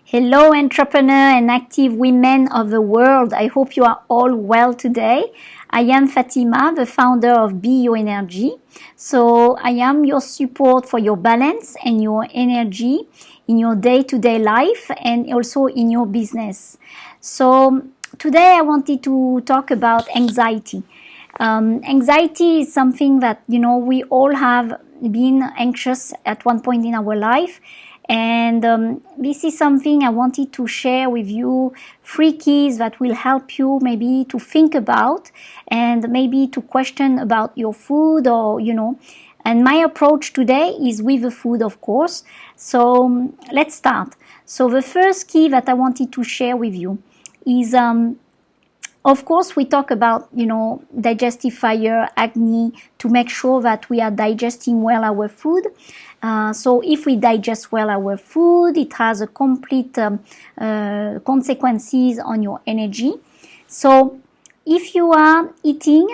Hello, entrepreneur and active women of the world. I hope you are all well today. I am Fatima, the founder of Bioenergy. So I am your support for your balance and your energy in your day-to-day life and also in your business. So today I wanted to talk about anxiety. Anxiety is something that, we all have been anxious at one point in our life. And this is something I wanted to share with you, 3 keys that will help you maybe to think about and maybe to question about your food and my approach today is with the food, of course. So let's start. So the first key that I wanted to share with you is of course, we talk about, digestive fire, acne, to make sure that we are digesting well our food. So if we digest well our food, it has a complete consequences on your energy. So if you are eating,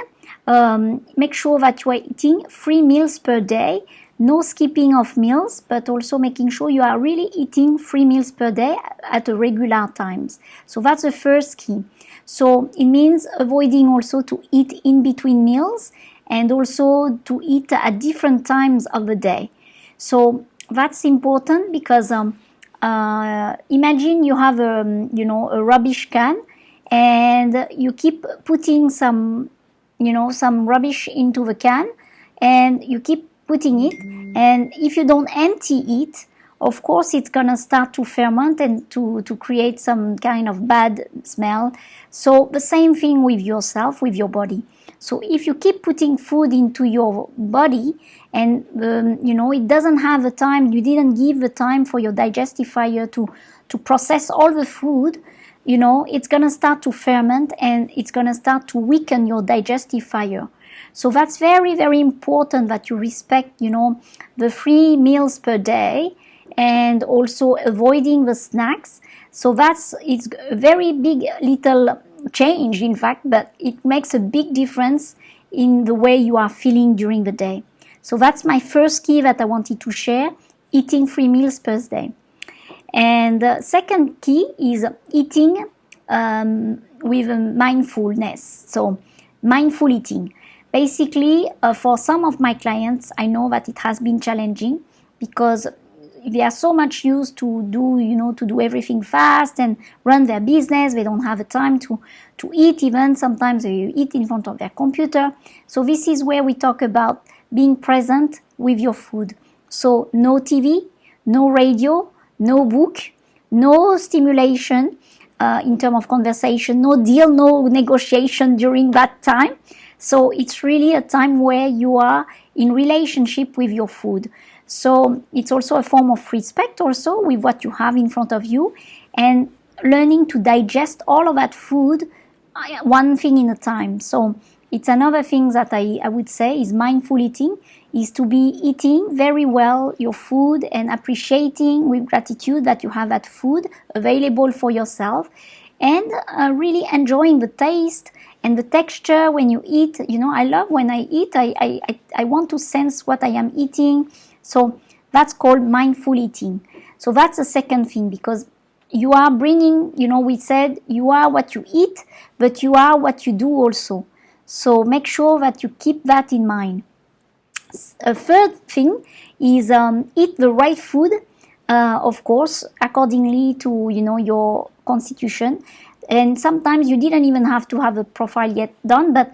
make sure that you are eating 3 meals per day. No skipping of meals, but also making sure you are really eating 3 meals per day at a regular times. So that's the first key. So it means avoiding also to eat in between meals and also to eat at different times of the day. So that's important because imagine you have a rubbish can and you keep putting some rubbish into the can and you keep putting it, and if you don't empty it, of course it's gonna start to ferment and to create some kind of bad smell. So the same thing with yourself, with your body. So if you keep putting food into your body and it doesn't have the time, you didn't give the time for your digestive fire to process all the food, it's gonna start to ferment and it's gonna start to weaken your digestive fire. So that's very, very important that you respect, the 3 meals per day and also avoiding the snacks. So it's a very big little change, in fact, but it makes a big difference in the way you are feeling during the day. So that's my first key that I wanted to share, eating 3 meals per day. And the second key is eating with mindfulness. So mindful eating. Basically, for some of my clients, I know that it has been challenging because they are so much used to do everything fast and run their business. They don't have the time to eat even. Sometimes they eat in front of their computer. So this is where we talk about being present with your food. So no TV, no radio, no book, no stimulation in terms of conversation, no deal, no negotiation during that time. So it's really a time where you are in relationship with your food. So it's also a form of respect also with what you have in front of you and learning to digest all of that food one thing in a time. So it's another thing that I would say is mindful eating, is to be eating very well your food and appreciating with gratitude that you have that food available for yourself and really enjoying the taste and the texture when you eat. I love when I eat, I want to sense what I am eating. So that's called mindful eating. So that's the second thing, because you are bringing, we said you are what you eat, but you are what you do also. So make sure that you keep that in mind. A third thing is eat the right food, of course, accordingly to, your constitution. And sometimes you didn't even have to have a profile yet done, but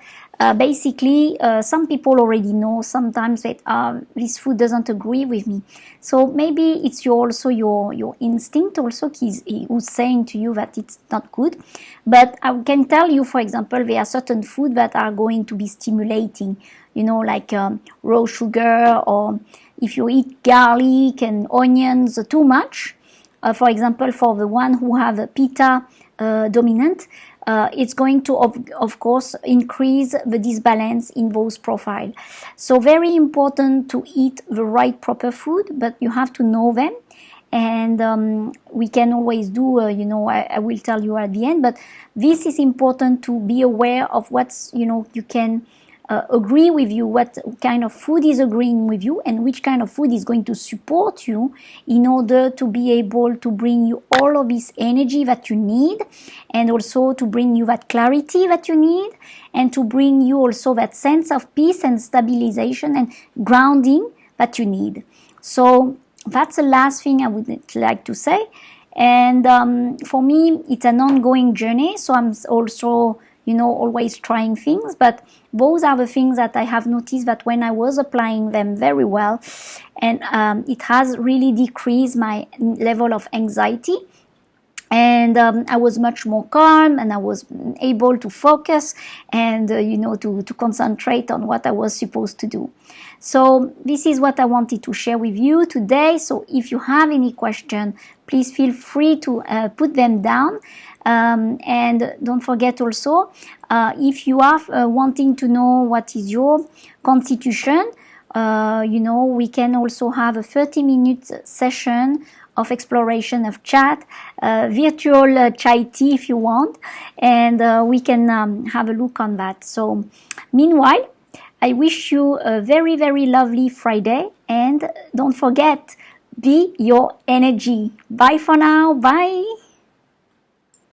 basically some people already know sometimes that this food doesn't agree with me. So maybe it's your instinct also who's saying to you that it's not good. But I can tell you, for example, there are certain food that are going to be stimulating, like raw sugar, or if you eat garlic and onions too much. For example, for the one who have a pitta dominant, it's going to, of course, increase the disbalance in those profiles. So very important to eat the right proper food, but you have to know them. And we can always do, I will tell you at the end, but this is important to be aware of what's, you can agree with you, what kind of food is agreeing with you, and which kind of food is going to support you in order to be able to bring you all of this energy that you need, and also to bring you that clarity that you need, and to bring you also that sense of peace and stabilization and grounding that you need. So that's the last thing I would like to say. And for me, it's an ongoing journey, so I'm also, always trying things, but those are the things that I have noticed that when I was applying them very well, and it has really decreased my level of anxiety, and I was much more calm, and I was able to focus and to concentrate on what I was supposed to do. So this is what I wanted to share with you today. So if you have any question, please feel free to put them down, and don't forget also, if you are wanting to know what is your constitution, we can also have a 30-minute session of exploration of chat, virtual chai tea if you want, and we can have a look on that. So meanwhile, I wish you a very, very lovely Friday, and don't forget, be your energy. Bye for now. Bye.